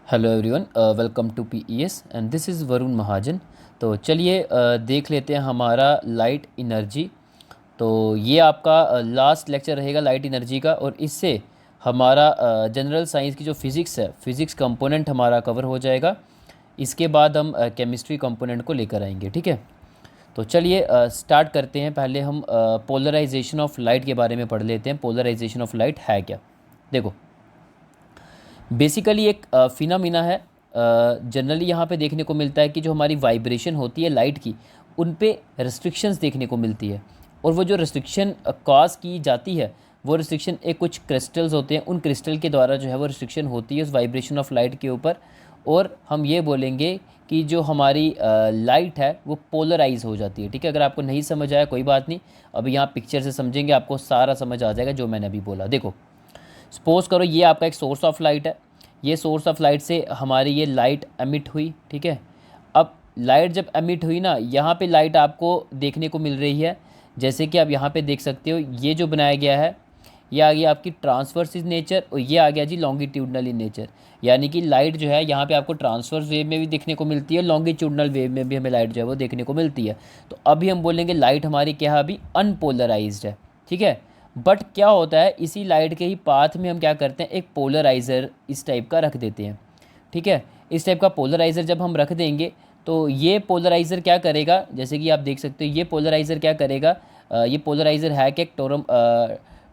Hello everyone, welcome to PES and this is Varun Mahajan. तो चलिए देख लेते हैं हमारा लाइट एनर्जी। तो ये आपका लास्ट लेक्चर रहेगा लाइट एनर्जी का, और इससे हमारा जनरल साइंस की जो फिज़िक्स है, फिज़िक्स कंपोनेंट हमारा कवर हो जाएगा। इसके बाद हम केमिस्ट्री कंपोनेंट को लेकर आएंगे। ठीक है, तो चलिए स्टार्ट करते हैं। पहले हम पोलराइजेशन ऑफ लाइट के बारे में पढ़ लेते हैं। पोलराइजेशन ऑफ लाइट है क्या? देखो, बेसिकली एक फिनोमिना है। जनरली यहाँ पे देखने को मिलता है कि जो हमारी वाइब्रेशन होती है लाइट की, उन पे रिस्ट्रिक्शंस देखने को मिलती है। और वो जो रिस्ट्रिक्शन कॉज की जाती है, वो रिस्ट्रिक्शन एक कुछ क्रिस्टल्स होते हैं, उन क्रिस्टल के द्वारा जो है वो रिस्ट्रिक्शन होती है उस वाइब्रेशन ऑफ लाइट के ऊपर। और हम ये बोलेंगे कि जो हमारी लाइट है वो पोलराइज हो जाती है। ठीक है, अगर आपको नहीं समझ आया कोई बात नहीं, अभी यहाँ पिक्चर से समझेंगे, आपको सारा समझ आ जाएगा जो मैंने अभी बोला। देखो, सपोज़ करो ये आपका एक सोर्स ऑफ लाइट है। ये सोर्स ऑफ लाइट से हमारी ये लाइट एमिट हुई। ठीक है, अब लाइट जब एमिट हुई ना, यहाँ पे लाइट आपको देखने को मिल रही है। जैसे कि आप यहाँ पे देख सकते हो, ये जो बनाया गया है, ये आ गया आपकी ट्रांसवर्स इन नेचर, और ये आ गया जी लॉन्गिट्यूडनल इन नेचर। यानी कि लाइट जो है यहाँ पे आपको ट्रांसवर्स वेव में भी देखने को मिलती है, लॉन्गिट्यूडनल वेव में भी हमें लाइट जो है वो देखने को मिलती है। तो अभी हम बोलेंगे लाइट हमारी क्या है, अभी अनपोलराइज्ड है। ठीक है, बट क्या होता है, इसी लाइट के ही पाथ में हम क्या करते हैं, एक पोलराइज़र इस टाइप का रख देते हैं। ठीक है, इस टाइप का पोलराइज़र जब हम रख देंगे तो ये पोलराइज़र क्या करेगा, जैसे कि आप देख सकते हो, ये पोलराइज़र क्या करेगा, ये पोलराइज़र है कि एक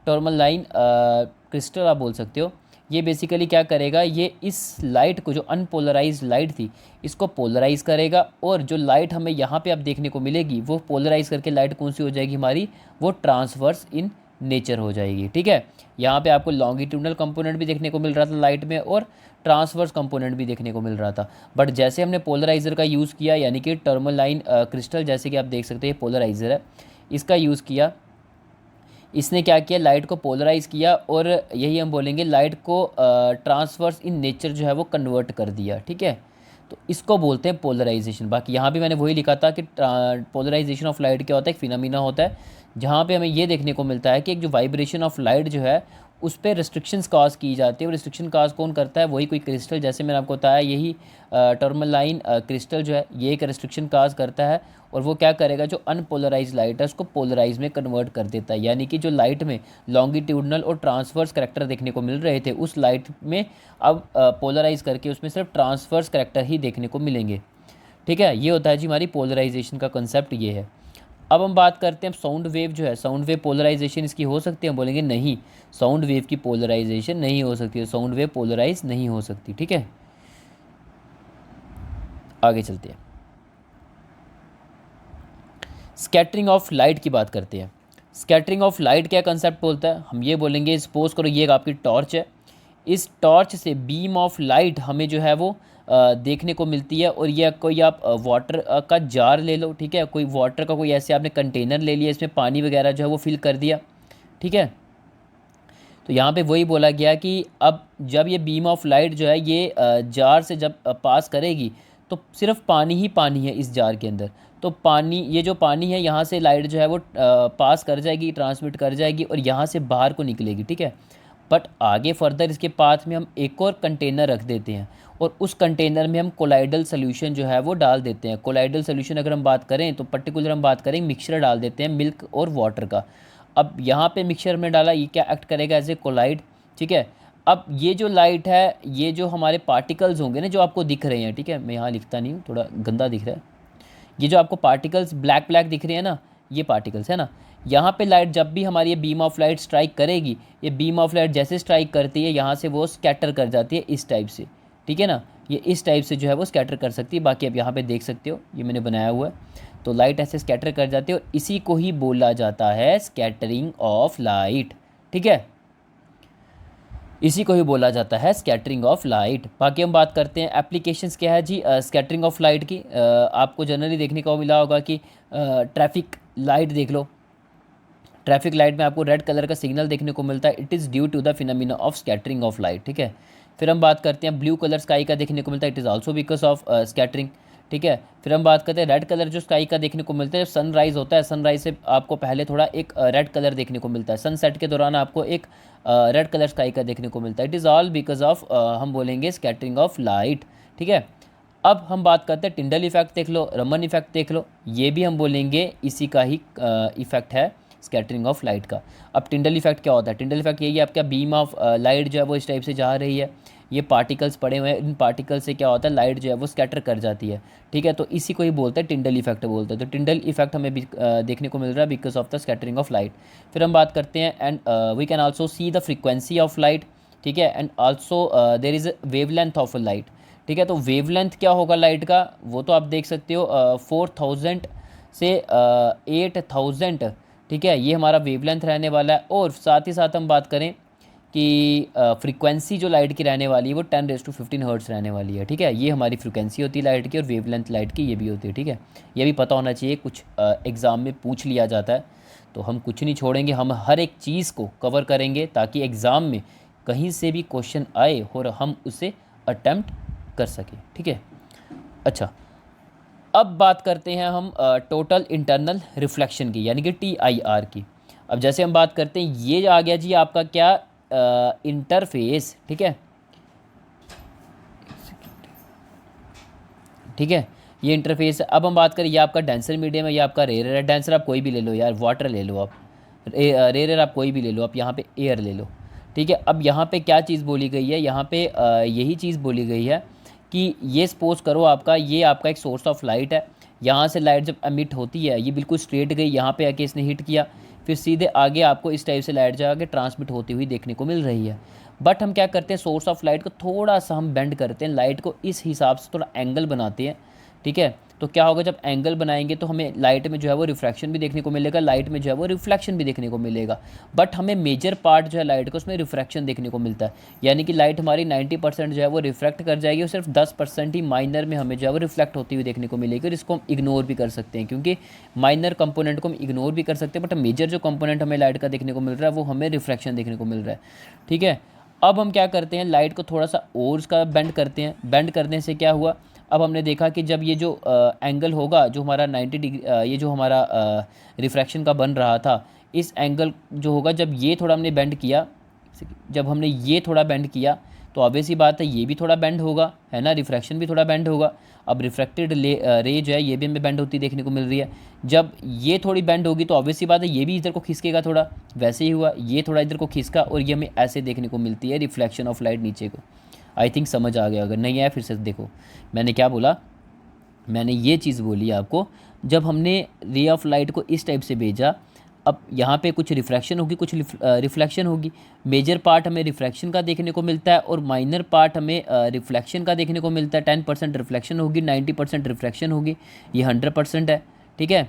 टोरमलाइन क्रिस्टल आप बोल सकते हो। ये बेसिकली क्या करेगा, ये इस लाइट को, जो अनपोलराइज्ड लाइट थी, इसको पोलराइज करेगा। और जो लाइट हमें यहाँ पे अब देखने को मिलेगी, वो पोलराइज करके लाइट कौन सी हो जाएगी हमारी, वो ट्रांसवर्स इन नेचर हो जाएगी। ठीक है, यहाँ पे आपको लॉन्गिट्यूडनल कंपोनेंट भी देखने को मिल रहा था लाइट में, और ट्रांसवर्स कंपोनेंट भी देखने को मिल रहा था। बट जैसे हमने पोलराइज़र का यूज़ किया, यानी कि टर्मलाइन क्रिस्टल, जैसे कि आप देख सकते हैं पोलराइज़र है, इसका यूज़ किया, इसने क्या किया, लाइट को पोलराइज़ किया, और यही हम बोलेंगे लाइट को ट्रांसवर्स इन नेचर जो है वो कन्वर्ट कर दिया। ठीक है, तो इसको बोलते हैं पोलराइजेशन। बाकी यहाँ भी मैंने वही लिखा था कि पोलराइजेशन ऑफ लाइट क्या होता है, एक फिनोमिना होता है जहाँ पे हमें ये देखने को मिलता है कि एक जो वाइब्रेशन ऑफ लाइट जो है उस पर रिस्ट्रिक्शंस काज की जाती है। और रिस्ट्रिक्शन काज कौन करता है, वही कोई क्रिस्टल, जैसे मैंने आपको बताया, यही टर्मलाइन क्रिस्टल जो है ये एक रिस्ट्रिक्शन काज करता है। और वो क्या करेगा, जो अनपोलराइज लाइट है उसको पोलराइज में कन्वर्ट कर देता है। यानी कि जो लाइट में लॉन्गिट्यूडनल और ट्रांसवर्स करेक्टर देखने को मिल रहे थे, उस लाइट में अब पोलराइज करके उसमें सिर्फ ट्रांसवर्स करेक्टर ही देखने को मिलेंगे। ठीक है, ये होता है जी हमारी पोलराइजेशन का कंसेप्ट ये है। अब हम बात करते हैं साउंड वेव जो है, साउंड वेव पोलराइजेशन इसकी हो सकती है? हम बोलेंगे नहीं, साउंड वेव की पोलराइजेशन नहीं हो सकती है, साउंड वेव पोलराइज नहीं हो सकती। ठीक है, आगे चलते हैं, स्कैटरिंग ऑफ लाइट की बात करते हैं। स्कैटरिंग ऑफ लाइट क्या कंसेप्ट बोलता है, हम ये बोलेंगे, सपोज करो ये आपकी टॉर्च है, इस टॉर्च से बीम ऑफ लाइट हमें जो है वो देखने को मिलती है। और यह कोई आप वाटर का जार ले लो। ठीक है, कोई वाटर का कोई ऐसे आपने कंटेनर ले लिया, इसमें पानी वगैरह जो है वो फिल कर दिया। ठीक है, तो यहाँ पे वही बोला गया कि अब जब ये बीम ऑफ लाइट जो है ये जार से जब पास करेगी, तो सिर्फ पानी ही पानी है इस जार के अंदर। तो पानी, ये जो पानी है, यहाँ से लाइट जो है वो पास कर जाएगी, ट्रांसमिट कर जाएगी, और यहाँ से बाहर को निकलेगी। ठीक है, बट आगे फर्दर इसके पाथ में हम एक और कंटेनर रख देते हैं, और उस कंटेनर में हम कोलाइडल सोल्यूशन जो है वो डाल देते हैं। कोलाइडल सोल्यूशन अगर हम बात करें तो पर्टिकुलर हम बात करें मिक्सचर डाल देते हैं मिल्क और वाटर का। अब यहाँ पे मिक्सचर में डाला, ये क्या एक्ट करेगा, एज ए कोलाइड। ठीक है, अब ये जो लाइट है, ये जो हमारे पार्टिकल्स होंगे ना जो आपको दिख रहे हैं, ठीक है, मैं यहाँ लिखता नहीं हूँ, थोड़ा गंदा दिख रहा है, ये जो आपको पार्टिकल्स ब्लैक ब्लैक दिख रहे हैं ना, ये पार्टिकल्स है ना, यहाँ पे लाइट जब भी हमारी ये बीम ऑफ लाइट स्ट्राइक करेगी, ये बीम ऑफ लाइट जैसे स्ट्राइक करती है, यहाँ से वो स्कैटर कर जाती है इस टाइप से। ठीक है ना, ये इस टाइप से जो है वो स्कैटर कर सकती है। बाकी आप यहाँ पे देख सकते हो, ये मैंने बनाया हुआ है, तो लाइट ऐसे स्कैटर कर जाती है, और इसी को ही बोला जाता है स्कैटरिंग ऑफ लाइट। ठीक है, इसी को ही बोला जाता है स्कैटरिंग ऑफ लाइट। बाकी हम बात करते हैं एप्लीकेशंस क्या है जी स्कैटरिंग ऑफ लाइट की। आपको जनरली देखने को मिला होगा कि ट्रैफिक लाइट देख लो, ट्रैफिक लाइट में आपको रेड कलर का सिग्नल देखने को मिलता है, it is due to the phenomena of scattering of light. ठीक है, फिर हम बात करते हैं ब्लू कलर स्काई का देखने को मिलता है, it is also because of scattering. ठीक है। फिर हम बात करते हैं रेड कलर जो स्काई का देखने को मिलता है जब सनराइज़ होता है, सनराइज से आपको पहले थोड़ा एक रेड कलर देखने को मिलता है, सनसेट के दौरान आपको एक रेड कलर स्काई का देखने को मिलता है। It is all because of हम बोलेंगे स्कैटरिंग ऑफ लाइट, ठीक है। अब हम बात करते हैं टिंडल इफेक्ट देख लो, रमन इफेक्ट देख लो, ये भी हम बोलेंगे इसी का ही इफेक्ट है स्कैटरिंग ऑफ लाइट का। अब टिंडल इफेक्ट क्या होता है? टिंडल इफेक्ट यही है, आपका बीम ऑफ लाइट जो है वो इस टाइप से जा रही है, ये पार्टिकल्स पड़े हुए हैं, इन पार्टिकल से क्या होता है लाइट जो है वो स्कैटर कर जाती है, ठीक है। तो इसी को ही बोलते हैं टिंडल इफेक्ट बोलते हैं। तो टिंडल इफेक्ट हमें देखने को मिल रहा है because of the scattering of light. फिर हम बात करते हैं and we can also see the frequency of light, ठीक है, and also there is wavelength of light, ठीक है। तो वेवलेंथ क्या होगा लाइट का, वो तो आप देख सकते हो 4000 से 8000, ठीक है, ये हमारा वेवलेंथ रहने वाला है। और साथ ही साथ हम बात करें कि फ्रीक्वेंसी जो लाइट की रहने वाली है वो 10⁻15 हर्ट्ज़ रहने वाली है, ठीक है। ये हमारी फ्रीक्वेंसी होती है लाइट की, और वेवलेंथ लाइट की ये भी होती है, ठीक है। ये भी पता होना चाहिए, कुछ एग्ज़ाम में पूछ लिया जाता है, तो हम कुछ नहीं छोड़ेंगे, हम हर एक चीज़ को कवर करेंगे ताकि एग्ज़ाम में कहीं से भी क्वेश्चन आए और हम उसे अटैम्प्ट कर सकें, ठीक है। अच्छा, अब बात करते हैं हम टोटल इंटरनल रिफ्लेक्शन की, यानी कि TIR की। अब जैसे हम बात करते हैं, ये आ गया जी आपका क्या इंटरफेस, ठीक है, ठीक है, ये इंटरफेस है। अब हम बात करें, ये आपका डेंसर मीडियम है, ये आपका रेयर है। डेंसर आप कोई भी ले लो यार, वाटर ले लो आप, रेयर आप कोई भी ले लो आप, यहाँ पे एयर ले लो, ठीक है। अब यहाँ पे क्या चीज़ बोली गई है, यहाँ पे यही चीज़ बोली गई है कि ये सपोज करो आपका, ये आपका एक सोर्स ऑफ लाइट है, यहाँ से लाइट जब एमिट होती है ये बिल्कुल स्ट्रेट गई, यहाँ पे आके इसने हिट किया, फिर सीधे आगे आपको इस टाइप से लाइट जाके ट्रांसमिट होती हुई देखने को मिल रही है। बट हम क्या करते हैं, सोर्स ऑफ लाइट को थोड़ा सा हम बेंड करते हैं, लाइट को इस हिसाब से थोड़ा एंगल बनाते हैं, ठीक है। तो क्या होगा, जब एंगल बनाएंगे तो हमें लाइट में जो है वो रिफ्रैक्शन भी देखने को मिलेगा, लाइट में जो है वो रिफ्लेक्शन भी देखने को मिलेगा। बट हमें मेजर पार्ट जो है लाइट का उसमें रिफ्रैक्शन देखने को मिलता है, यानी कि लाइट हमारी 90% जो है वो रिफ्रैक्ट कर जाएगी, और सिर्फ 10% ही माइनर में हमें जो है वो रिफ्लेक्ट होती हुई देखने को मिलेगी। और इसको हम इग्नोर भी कर सकते हैं, क्योंकि माइनर कंपोनेंट को हम इग्नोर भी कर सकते हैं, बट मेजर जो कंपोनेंट हमें लाइट का देखने को मिल रहा है वो हमें रिफ्रैक्शन देखने को मिल रहा है, ठीक है। अब हम क्या करते हैं, लाइट को थोड़ा सा और उसका बेंड करते हैं। बेंड करने से क्या हुआ, अब हमने देखा कि जब ये जो एंगल होगा जो हमारा 90 डिग्री, ये जो हमारा रिफ्रैक्शन का बन रहा था, इस एंगल जो होगा जब ये थोड़ा हमने बेंड किया, जब हमने ये थोड़ा बेंड किया तो ऑब्वियस ही बात है ये भी थोड़ा बेंड होगा, है ना, रिफ्रैक्शन भी थोड़ा बेंड होगा। अब रिफ्रैक्टेड रे जो है ये भी हमें बेंड होती देखने को मिल रही है। जब ये थोड़ी बेंड होगी तो ऑब्वियस ही बात है ये भी इधर को खिसकेगा थोड़ा, वैसे ही हुआ, ये थोड़ा इधर को खिसका और ये हमें ऐसे देखने को मिलती है रिफ्लेक्शन ऑफ लाइट नीचे को। आई थिंक समझ आ गया, अगर नहीं आया फिर से देखो मैंने क्या बोला, मैंने ये चीज़ बोली आपको, जब हमने रे ऑफ लाइट को इस टाइप से भेजा, अब यहाँ पे कुछ रिफ्रैक्शन होगी, कुछ रिफ्लेक्शन होगी। मेजर पार्ट हमें रिफ्रैक्शन का देखने को मिलता है और माइनर पार्ट हमें रिफ्लेक्शन का देखने को मिलता है। 10% रिफ्लेक्शन होगी, 90% रिफ्रैक्शन होगी, ये 100% है, ठीक है।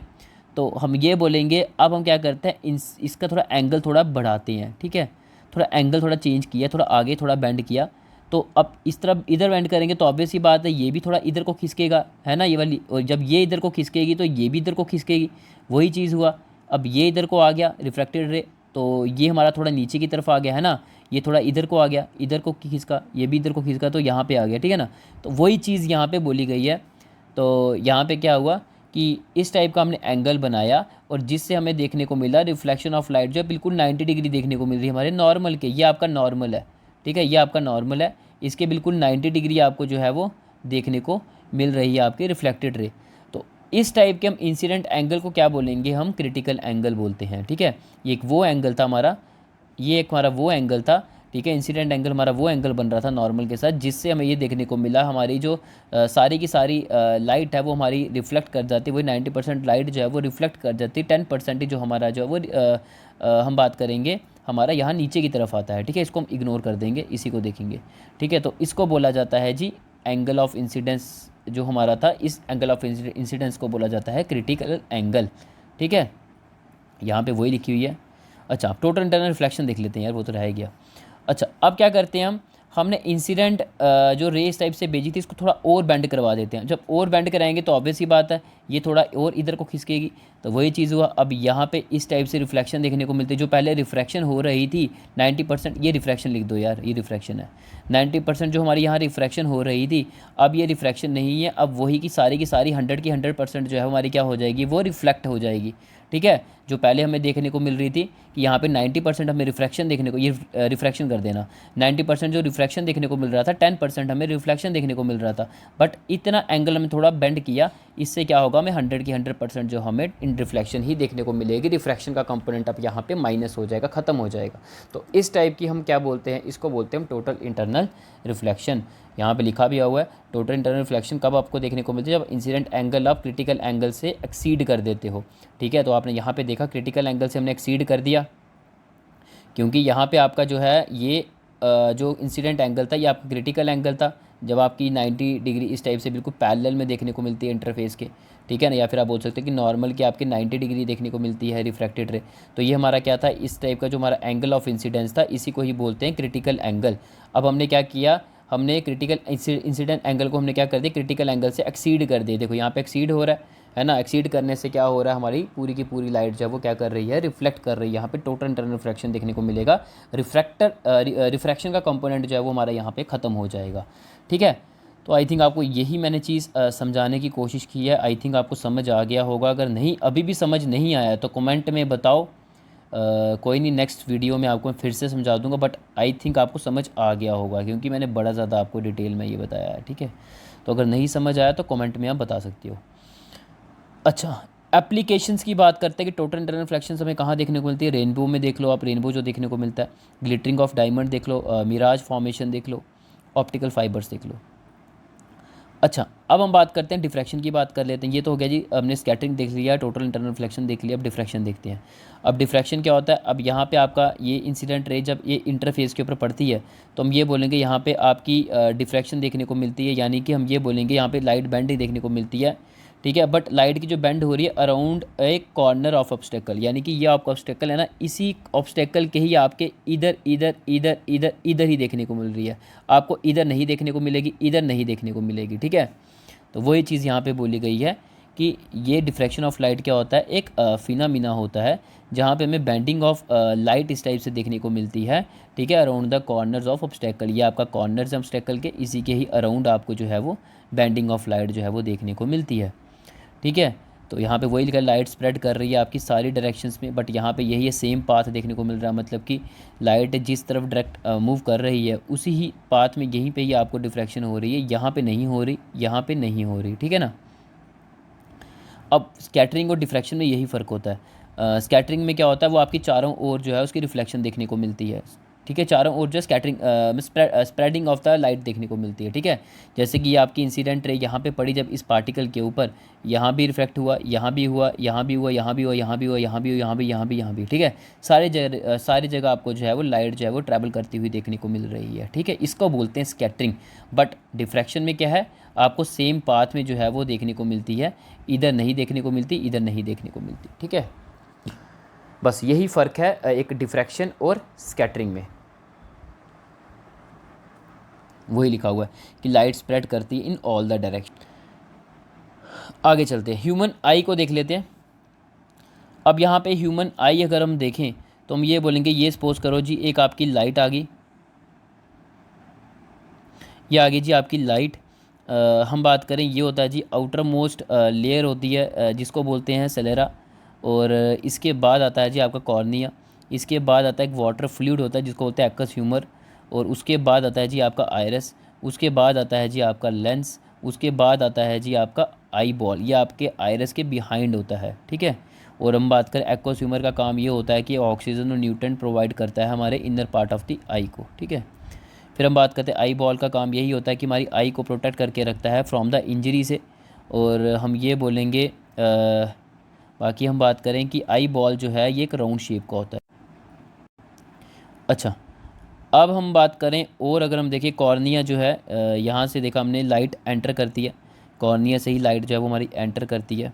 तो हम ये बोलेंगे, अब हम क्या करते हैं, इसका थोड़ा एंगल थोड़ा बढ़ाते हैं, ठीक है, थोड़ा एंगल थोड़ा चेंज किया, थोड़ा आगे थोड़ा बेंड किया। तो अब इस तरफ इधर बेंड करेंगे तो ऑब्वियस ही बात है ये भी थोड़ा इधर को खिसकेगा, है ना, ये वाली, और जब ये इधर को खिसकेगी तो ये भी इधर को खिसकेगी, वही चीज़ हुआ। अब ये इधर को आ गया रिफ्रैक्टेड रे, तो ये हमारा थोड़ा नीचे की तरफ आ गया, है ना, ये थोड़ा इधर को आ गया, इधर को खिसका, ये भी इधर को खिसका, तो यहाँ पे आ गया, ठीक है ना। तो वही चीज़ यहाँ पे बोली गई है। तो यहाँ पे क्या हुआ कि इस टाइप का हमने एंगल बनाया और जिससे हमें देखने को मिला रिफ्लेक्शन ऑफ लाइट जो है बिल्कुल 90 डिग्री देखने को मिल रही है हमारे नॉर्मल के। ये आपका नॉर्मल है, ठीक है, ये आपका नॉर्मल है, इसके बिल्कुल 90 डिग्री आपको जो है वो देखने को मिल रही है आपकी रिफ्लेक्टेड रे। तो इस टाइप के हम इंसिडेंट एंगल को क्या बोलेंगे, हम क्रिटिकल एंगल बोलते हैं, ठीक है। ये एक वो एंगल था हमारा, ये एक हमारा वो एंगल था, ठीक है। इंसिडेंट एंगल हमारा वो एंगल बन रहा था नॉर्मल के साथ, जिससे हमें ये देखने को मिला हमारी जो सारी की सारी लाइट है वो हमारी रिफ्लेक्ट कर जाती है, वही 90% लाइट जो है वो रिफ्लेक्ट कर जाती है, 10% ही जो हमारा जो है वो हम बात करेंगे हमारा यहाँ नीचे की तरफ आता है, ठीक है। इसको हम इग्नोर कर देंगे, इसी को देखेंगे, ठीक है। तो इसको बोला जाता है जी एंगल ऑफ इंसिडेंस, जो हमारा था इस एंगल ऑफ इंसिडेंस को बोला जाता है क्रिटिकल एंगल, ठीक है। यहाँ पे वही लिखी हुई है। अच्छा, टोटल इंटरनल रिफ्लेक्शन देख लेते हैं यार, वो तो रह गया। अच्छा, अब क्या करते हैं हमने इंसिडेंट जो रे इस टाइप से भेजी थी इसको थोड़ा और बेंड करवा देते हैं। जब और बेंड कराएंगे तो ऑब्वियस ही बात है ये थोड़ा और इधर को खिसकेगी, तो वही चीज़ हुआ। अब यहाँ पे इस टाइप से रिफ्लेक्शन देखने को मिलती है। जो पहले रिफ्रैक्शन हो रही थी 90%, ये रिफ्रैक्शन लिख दो यार, ये रिफ्रैक्शन है 90% जो हमारी यहाँ रिफ्रैक्शन हो रही थी, अब ये रिफ्रैक्शन नहीं है। अब वही की सारी 100 की 100% जो है हमारी क्या हो जाएगी, वो रिफ्लेक्ट हो जाएगी। ठीक है, जो पहले हमें देखने को मिल रही थी कि यहाँ पे 90% हमें रिफ्रैक्शन देखने को, ये रिफ्रैक्शन कर देना, 90% जो रिफ्रैक्शन देखने को मिल रहा था 10% हमें रिफ्लेक्शन देखने को मिल रहा था। बट इतना एंगल हमें थोड़ा बेंड किया, इससे क्या होगा, हमें 100 की 100% जो हमें इन रिफ्लेक्शन ही देखने को मिलेगी। रिफ्रैक्शन का कंपोनेंट अब यहाँ पे माइनस हो जाएगा, ख़त्म हो जाएगा। तो इस टाइप की हम क्या बोलते हैं, इसको बोलते हैं हम टोटल इंटरनल रिफ्लेक्शन। यहाँ पे लिखा भी हुआ है टोटल इंटरनल रिफ्लेक्शन कब आपको देखने को मिलती है, जब इंसिडेंट एंगल आप क्रिटिकल एंगल से एक्सीड कर देते हो। ठीक है, तो आपने यहाँ पे देखा क्रिटिकल एंगल से हमने एक्सीड कर दिया, क्योंकि यहाँ पे आपका जो है ये जो इंसिडेंट एंगल था ये आपका क्रिटिकल एंगल था, जब आपकी 90 डिग्री इस टाइप से बिल्कुल पैरेलल में देखने को मिलती है इंटरफेस के। ठीक है ना, या फिर आप बोल सकते हैं कि नॉर्मल की आपके 90 डिग्री देखने को मिलती है रिफ्रैक्टेड रे। तो ये हमारा क्या था, इस टाइप का जो हमारा एंगल ऑफ इंसिडेंस था, इसी को ही बोलते हैं क्रिटिकल एंगल। अब हमने क्या किया, हमने क्रिटिकल इंसिडेंट एंगल को हमने क्या कर दिया, क्रिटिकल एंगल से एक्सीड कर दिया। देखो यहाँ पे एक्सीड हो रहा है ना, एक्सीड करने से क्या हो रहा है, हमारी पूरी की पूरी लाइट जो है वो क्या कर रही है, रिफ्लेक्ट कर रही है। यहाँ पे टोटल इंटरनल रिफ्रैक्शन देखने को मिलेगा। रिफ्रैक्शन का कंपोनेंट जो है वो हमारा यहाँ पे ख़त्म हो जाएगा। ठीक है, तो आई थिंक आपको यही मैंने चीज़ समझाने की कोशिश की है। आई थिंक आपको समझ आ गया होगा। अगर नहीं, अभी भी समझ नहीं आया तो कमेंट में बताओ, कोई नहीं, नेक्स्ट वीडियो में आपको मैं फिर से समझा दूंगा। बट आई थिंक आपको समझ आ गया होगा, क्योंकि मैंने बड़ा ज़्यादा आपको डिटेल में ये बताया है। ठीक है, तो अगर नहीं समझ आया तो कमेंट में आप बता सकते हो। अच्छा, एप्लीकेशंस की बात करते हैं कि टोटल इंटरनल रिफ्लेक्शंस हमें कहाँ देखने को मिलती है। रेनबो में देख लो आप, रेनबो जो देखने को मिलता है, ग्लिटरिंग ऑफ डायमंड देख लो, मिराज फॉर्मेशन देख लो, ऑप्टिकल फाइबर्स देख लो। अच्छा, अब हम बात करते हैं डिफ्रैक्शन की, बात कर लेते हैं। ये तो हो गया जी, हमने स्कैटरिंग देख लिया, टोटल इंटरनल रिफ्लेक्शन देख लिया। अब डिफ्रैक्शन देखते हैं। अब डिफ्रैक्शन क्या होता है, अब यहाँ पे आपका ये इंसिडेंट रे जब ये इंटरफेस के ऊपर पड़ती है तो हम ये बोलेंगे यहाँ पे आपकी डिफ्रैक्शन देखने को मिलती है, यानी कि हम ये बोलेंगे यहाँ पे लाइट बेंडिंग देखने को मिलती है। ठीक है, बट लाइट की जो बेंड हो रही है अराउंड एक कॉर्नर ऑफ ऑब्स्टेकल, यानी कि ये आपका ऑब्स्टेकल है ना, इसी ऑब्स्टेकल के ही आपके इधर इधर इधर इधर इधर ही देखने को मिल रही है। आपको इधर नहीं देखने को मिलेगी, इधर नहीं देखने को मिलेगी। ठीक है, तो वही चीज़ यहाँ पे बोली गई है कि ये डिफ्रैक्शन ऑफ लाइट क्या होता है, एक फिनोमिना होता है जहाँ पे हमें बेंडिंग ऑफ लाइट इस टाइप से देखने को मिलती है। ठीक है, around the corners of obstacle, ये आपका कॉर्नर्स ऑब्स्टेकल के इसी के ही अराउंड आपको जो है वो बेंडिंग ऑफ लाइट जो है वो देखने को मिलती है। ठीक है, तो यहाँ पे वही लिखा लाइट स्प्रेड कर रही है आपकी सारी डायरेक्शंस में, बट यहाँ पे यही है सेम पाथ देखने को मिल रहा है, मतलब कि लाइट जिस तरफ डायरेक्ट मूव कर रही है उसी ही पाथ में यहीं पे ही आपको डिफ्रैक्शन हो रही है, यहाँ पे नहीं हो रही, यहाँ पे नहीं हो रही। ठीक है ना, अब स्कैटरिंग और डिफ्रैक्शन में यही फ़र्क होता है। स्कैटरिंग में क्या होता है, वो आपकी चारों ओर जो है उसकी रिफ्लेक्शन देखने को मिलती है। ठीक है, चारों ओर जो scattering spreading of the light देखने को मिलती है। ठीक है, जैसे कि ये आपकी इंसिडेंट रे यहाँ पे पड़ी जब इस पार्टिकल के ऊपर, यहाँ भी रिफ्लेक्ट हुआ, यहाँ भी हुआ, यहाँ भी हुआ, यहाँ भी हुआ, यहाँ भी हुआ, यहाँ भी हुआ, यहाँ भी, यहाँ भी, यहाँ भी। ठीक है, सारी जगह आपको जो है वो लाइट जो है वो ट्रैवल करती हुई देखने को मिल रही है। ठीक है, इसको बोलते हैं स्कैटरिंग। बट डिफ्रैक्शन में क्या है, आपको सेम पाथ में जो है वो देखने को मिलती है, इधर नहीं देखने को मिलती, इधर नहीं देखने को मिलती। ठीक है, बस यही फ़र्क है एक डिफ्रैक्शन और स्कैटरिंग में। वही लिखा हुआ है कि लाइट स्प्रेड करती है इन ऑल द डायरेक्शन। आगे चलते हैं, ह्यूमन आई को देख लेते हैं। अब यहाँ पे ह्यूमन आई अगर हम देखें तो हम ये बोलेंगे, ये सपोज करो जी एक आपकी लाइट आ गई, ये आ गई जी आपकी लाइट। हम बात करें, ये होता है जी आउटर मोस्ट लेयर होती है जिसको बोलते हैं सेलेरा, और इसके बाद आता है जी आपका कॉर्निया, इसके बाद आता है एक वाटर फ्लूइड होता है जिसको बोलते हैं एक्वस ह्यूमर, और उसके बाद आता है जी आपका आयरस, उसके बाद आता है जी आपका लेंस, उसके बाद आता है जी आपका आई बॉल, ये आपके आयरस के बिहाइंड होता है। ठीक है, और हम बात करें एक्वस ह्यूमर का काम ये होता है कि ऑक्सीजन और न्यूट्रन प्रोवाइड करता है हमारे इनर पार्ट ऑफ द आई को। ठीक है, फिर हम बात करते हैं आई बॉल का काम यही होता है कि हमारी आई को प्रोटेक्ट करके रखता है फ्रॉम द इंजरी से, और हम ये बोलेंगे बाकी हम बात करें कि आई बॉल जो है ये एक राउंड शेप का होता है। अच्छा, अब हम बात करें, और अगर हम देखें कॉर्निया जो है, यहाँ से देखा हमने लाइट एंटर करती है, कॉर्निया से ही लाइट जो है वो हमारी एंटर करती है।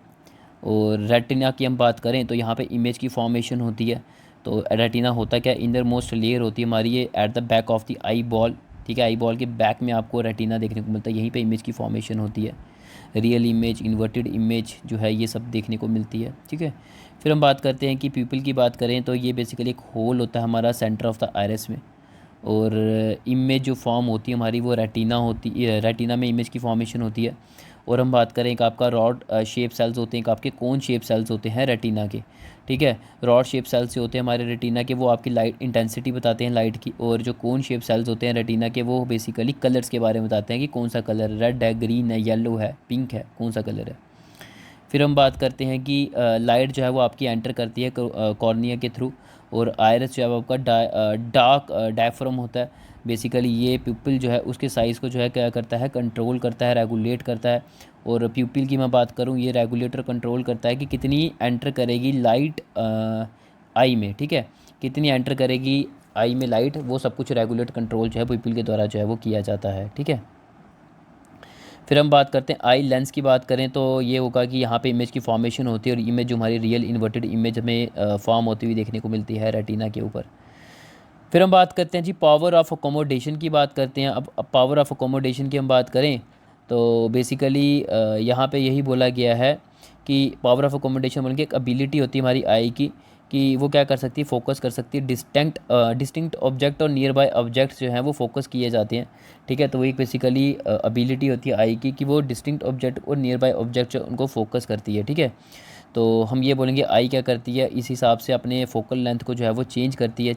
और रेटिना की हम बात करें तो यहाँ पे इमेज की फॉर्मेशन होती है। तो रेटिना होता क्या, इनर मोस्ट लेयर होती है हमारी ये at the back of the eye ball. ठीक है। आई बॉल के बैक में आपको रेटिना देखने को मिलता है, यहीं पे इमेज की फॉर्मेशन होती है। रियल इमेज, इन्वर्टेड इमेज जो है ये सब देखने को मिलती है, ठीक है। फिर हम बात करते हैं कि प्यूपिल की बात करें तो ये बेसिकली एक होल होता है हमारा सेंटर ऑफ द आइरिस में, और इमेज जो फॉर्म होती है हमारी वो रेटिना होती है, रेटिना में इमेज की फॉर्मेशन होती है। और हम बात करें कि आपका रॉड शेप सेल्स होते हैं, कि आपके कोन शेप सेल्स होते हैं रेटिना के, ठीक है। रॉड शेप सेल्स जो होते हैं हमारे रेटिना के वो आपकी लाइट इंटेंसिटी बताते हैं लाइट की, और जो कोन शेप सेल्स होते हैं रेटिना के वो बेसिकली कलर्स के बारे में बताते हैं कि कौन सा कलर, रेड है, ग्रीन है, येलो है, पिंक है, कौन सा कलर है। फिर हम बात करते हैं कि लाइट जो है वो आपकी एंटर करती है कॉर्निया के थ्रू, और आयरस जो है वो आपका डार्क डायफ्राम होता है। बेसिकली ये प्यूपिल जो है उसके साइज़ को जो है क्या करता है, कंट्रोल करता है, रेगुलेट करता है। और प्यूपिल की मैं बात करूँ, ये रेगुलेटर कंट्रोल करता है कि कितनी एंटर करेगी लाइट आई में, ठीक है, कितनी एंटर करेगी आई में लाइट, वो सब कुछ रेगुलेट कंट्रोल जो है प्यूपिल के द्वारा जो है वो किया जाता है, ठीक है। फिर हम बात करते हैं आई लेंस की बात करें तो ये होगा कि यहाँ पे इमेज की फॉर्मेशन होती है, और इमेज जो हमारी रियल इन्वर्टेड इमेज हमें फॉर्म होती हुई देखने को मिलती है रेटिना के ऊपर। फिर हम बात करते हैं जी पावर ऑफ अकोमोडेशन की बात करते हैं। अब पावर ऑफ अकोमोडेशन की हम बात करें तो बेसिकली यहाँ पे यही बोला गया है कि पावर ऑफ अकोमोडेशन बोल के एक एबिलिटी होती है हमारी आई की, कि वो क्या कर सकती है, फोकस कर सकती है डिस्टिंक्ट ऑब्जेक्ट और नियर बाय ऑब्जेक्ट्स जो हैं वो फोकस किए जाते हैं, ठीक है। तो वो एक बेसिकली एबिलिटी होती है आई की कि वो डिस्टिंक्ट ऑब्जेक्ट और नियर बाय ऑब्जेक्ट जो उनको फोकस करती है, ठीक है। तो हम ये बोलेंगे आई क्या करती है, इस हिसाब से अपने फोकल लेंथ को जो है वो चेंज करती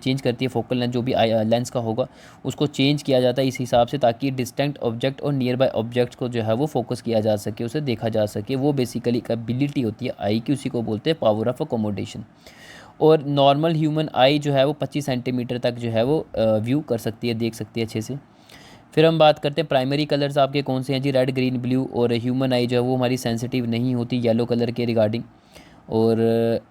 है फोकल लेंथ जो भी लेंस का होगा उसको चेंज किया जाता है इस हिसाब से, ताकि डिस्टेंट ऑब्जेक्ट और नियर बाय ऑब्जेक्ट्स को जो है वो फोकस किया जा सके, उसे देखा जा सके। वो बेसिकली एक एबिलिटी होती है आई की, उसी को बोलते हैं पावर ऑफ अकोमोडेशन। और नॉर्मल ह्यूमन आई जो है वो 25 सेंटीमीटर तक जो है वो व्यू कर सकती है, देख सकती है अच्छे से। फिर हम बात करते हैं प्राइमरी कलर्स आपके कौन से हैं जी, रेड, ग्रीन, ब्लू। और ह्यूमन आई जो है वो हमारी सेंसिटिव नहीं होती येलो कलर के रिगार्डिंग। और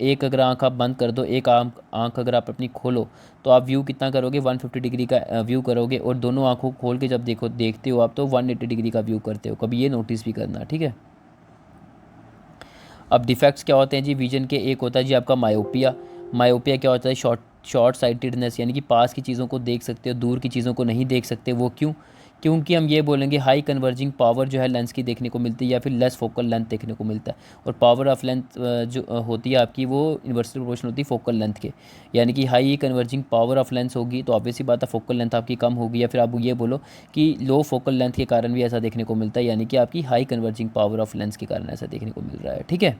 एक अगर आंख आप बंद कर दो, एक आंख अगर आप अपनी खोलो तो आप व्यू कितना करोगे, 150 डिग्री का व्यू करोगे। और दोनों आंखों खोल के जब देखते हो आप तो 180 डिग्री का व्यू करते हो, कभी ये नोटिस भी करना, ठीक है। अब डिफेक्ट्स क्या होते हैं जी विजन के, एक होता है जी आपका मायोपिया। मायोपिया क्या होता है, शॉर्ट साइटेडनेस, यानी कि पास की चीज़ों को देख सकते हो, दूर की चीज़ों को नहीं देख सकते। वो क्यों, क्योंकि हम ये बोलेंगे हाई कन्वर्जिंग पावर जो है लेंस की देखने को मिलती है, या फिर लेस फोकल लेंथ देखने को मिलता है। और पावर ऑफ लेंथ जो होती है आपकी वो इन्वर्सली प्रोपोर्शनल होती है फोकल लेंथ के, यानी कि high converging power of lens होगी तो ऑब्वियसली बात है फोकल लेंथ आपकी कम होगी, या फिर आप ये बोलो कि लो फोकल लेंथ के कारण भी ऐसा देखने को मिलता है, यानी कि आपकी high converging power of lens के कारण ऐसा देखने को मिल रहा है, ठीक है।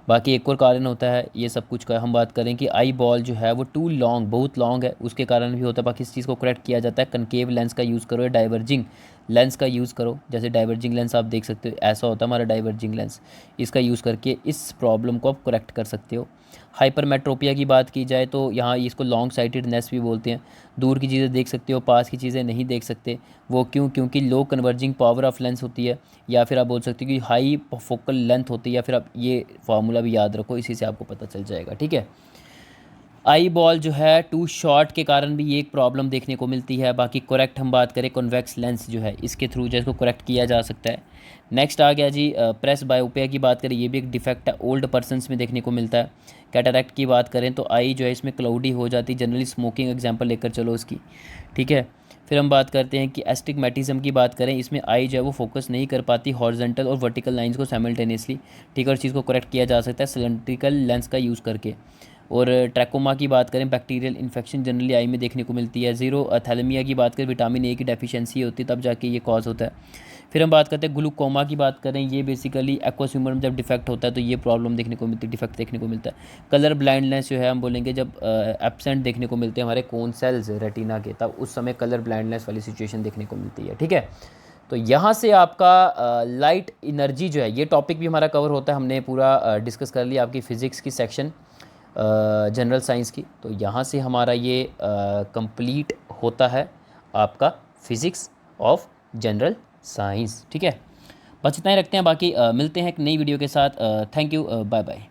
बाकी एक और कारण होता है ये सब कुछ का, हम बात करें कि आई बॉल जो है वो टू लॉन्ग, बहुत लॉन्ग है, उसके कारण भी होता है। बाकी इस चीज़ को करेक्ट किया जाता है, कनकेव लेंस का यूज़ करो या डाइवर्जिंग लेंस का यूज़ करो। जैसे डाइवर्जिंग लेंस आप देख सकते हो, ऐसा होता है हमारा डाइवर्जिंग लेंस, इसका यूज़ करके इस प्रॉब्लम को आप करेक्ट कर सकते हो। हाइपरमेट्रोपिया की बात की जाए तो यहाँ इसको लॉन्ग साइटेडनेस भी बोलते हैं, दूर की चीज़ें देख सकते हो, पास की चीज़ें नहीं देख सकते। वो क्यों, क्योंकि लो कन्वर्जिंग पावर ऑफ लेंस होती है, या फिर आप बोल सकते हो कि हाई फोकल लेंथ होती है, या फिर आप ये फार्मूला भी याद रखो, इसी से आपको पता चल जाएगा, ठीक है। आई बॉल जो है टू शॉर्ट के कारण भी ये एक प्रॉब्लम देखने को मिलती है। बाकी करेक्ट हम बात करें कॉन्वेक्स लेंस जो है इसके थ्रू जो इसको करेक्ट किया जा सकता है। नेक्स्ट आ गया जी प्रेस बायोपिया की बात करें, ये भी एक डिफेक्ट है, ओल्ड पर्सनस में देखने को मिलता है। कैटरैक्ट की बात करें तो आई जो है इसमें क्लाउडी हो जाती है, जनरली स्मोकिंग एग्जांपल लेकर चलो उसकी, ठीक है। फिर हम बात करते हैं कि एस्टिग्मेटिज्म की बात करें, इसमें आई जो है वो फोकस नहीं कर पाती हॉरिजॉन्टल और वर्टिकल लाइंस को साइमल्टेनियसली, ठीक है। और चीज़ को करेक्ट किया जा सकता है सिलेंड्रिकल लेंस का यूज़ करके। और ट्रैकोमा की बात करें, बैक्टीरियल इन्फेक्शन जनरली आई में देखने को मिलती है। ज़ीरो थैलेमिया की बात करें, विटामिन ए की डेफिशिएंसी होती है तब जाके ये कॉज होता है। फिर हम बात करते हैं ग्लूकोमा की बात करें, ये बेसिकली एक्वास ह्यूमर में जब डिफेक्ट होता है तो ये प्रॉब्लम देखने को मिलती है, डिफेक्ट देखने को मिलता है। कलर ब्लाइंडनेस जो है हम बोलेंगे जब एब्सेंट देखने को मिलते हैं हमारे कोन सेल्स रेटिना के, तब उस समय कलर ब्लाइंडनेस वाली सिचुएशन देखने को मिलती है, ठीक है। तो यहाँ से आपका लाइट एनर्जी जो है ये टॉपिक भी हमारा कवर होता है, हमने पूरा डिस्कस कर लिया आपकी फ़िज़िक्स की सेक्शन जनरल साइंस की। तो यहाँ से हमारा ये कंप्लीट होता है आपका फ़िज़िक्स ऑफ जनरल साइंस, ठीक है। बस इतना ही रखते हैं, बाकी मिलते हैं एक नई वीडियो के साथ। Thank you, bye bye.